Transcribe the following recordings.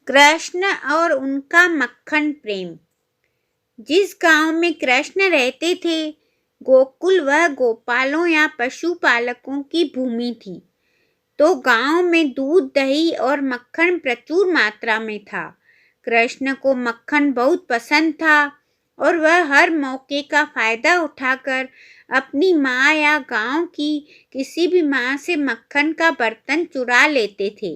कृष्ण और उनका मक्खन प्रेम। जिस गांव में कृष्ण रहते थे, गोकुल वह गोपालों या पशुपालकों की भूमि थी। तो गांव में दूध, दही और मक्खन प्रचुर मात्रा में था। कृष्ण को मक्खन बहुत पसंद था और वह हर मौके का फायदा उठाकर अपनी माँ या गांव की किसी भी माँ से मक्खन का बर्तन चुरा लेते थे।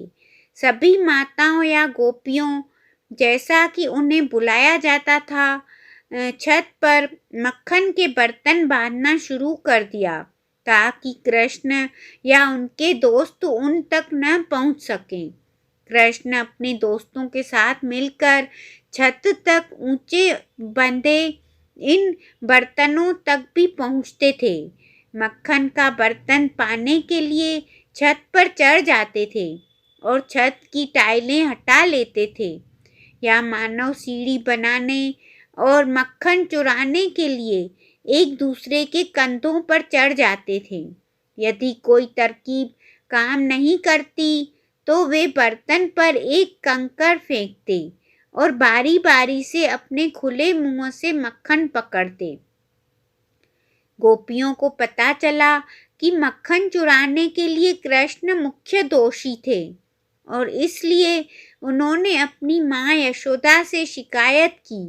सभी माताओं या गोपियों, जैसा कि उन्हें बुलाया जाता था, छत पर मक्खन के बर्तन बांधना शुरू कर दिया ताकि कृष्ण या उनके दोस्त उन तक न पहुंच सकें। कृष्ण अपने दोस्तों के साथ मिलकर छत तक ऊंचे बंधे इन बर्तनों तक भी पहुंचते थे। मक्खन का बर्तन पाने के लिए छत पर चढ़ जाते थे और छत की टाइलें हटा लेते थे, या मानव सीढ़ी बनाने और मक्खन चुराने के लिए एक दूसरे के कंधों पर चढ़ जाते थे। यदि कोई तरकीब काम नहीं करती तो वे बर्तन पर एक कंकड़ फेंकते और बारी बारी से अपने खुले मुंह से मक्खन पकड़ते। गोपियों को पता चला कि मक्खन चुराने के लिए कृष्ण मुख्य दोषी थे और इसलिए उन्होंने अपनी माँ यशोदा से शिकायत की।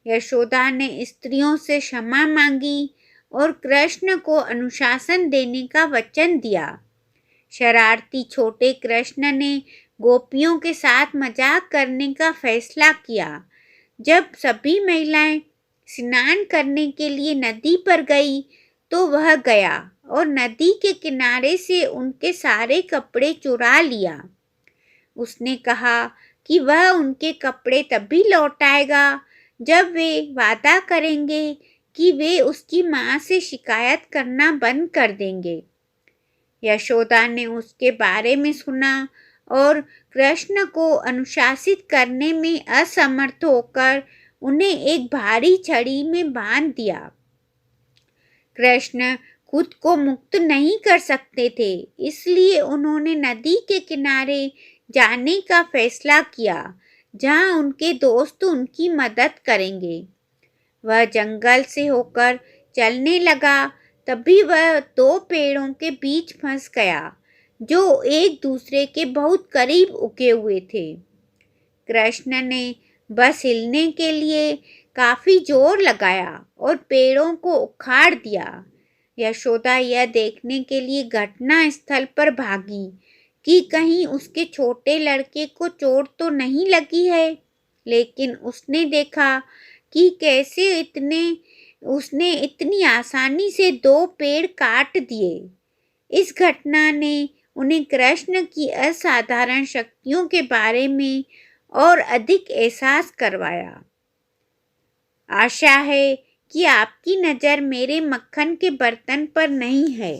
यशोदा ने स्त्रियों से क्षमा मांगी और कृष्ण को अनुशासन देने का वचन दिया। शरारती छोटे कृष्ण ने गोपियों के साथ मजाक करने का फैसला किया। जब सभी महिलाएं स्नान करने के लिए नदी पर गई तो वह गया और नदी के किनारे से उनके सारे कपड़े चुरा लिया। उसने कहा कि वह उनके कपड़े तभी लौटाएगा जब वे वादा करेंगे कि वे उसकी माँ से शिकायत करना बंद कर देंगे। यशोदा ने उसके बारे में सुना और कृष्ण को अनुशासित करने में असमर्थ होकर उन्हें एक भारी छड़ी में बांध दिया। कृष्ण खुद को मुक्त नहीं कर सकते थे, इसलिए उन्होंने नदी के किनारे जाने का फैसला किया जहां उनके दोस्त उनकी मदद करेंगे। वह जंगल से होकर चलने लगा, तभी वह दो पेड़ों के बीच फंस गया जो एक दूसरे के बहुत करीब उगे हुए थे। कृष्ण ने बस हिलने के लिए काफी जोर लगाया और पेड़ों को उखाड़ दिया। यशोदा यह देखने के लिए घटना स्थल पर भागी कि कहीं उसके छोटे लड़के को चोट तो नहीं लगी है, लेकिन उसने देखा कि कैसे उसने इतनी आसानी से दो पेड़ काट दिए। इस घटना ने उन्हें कृष्ण की असाधारण शक्तियों के बारे में और अधिक एहसास करवाया। आशा है कि आपकी नज़र मेरे मक्खन के बर्तन पर नहीं है।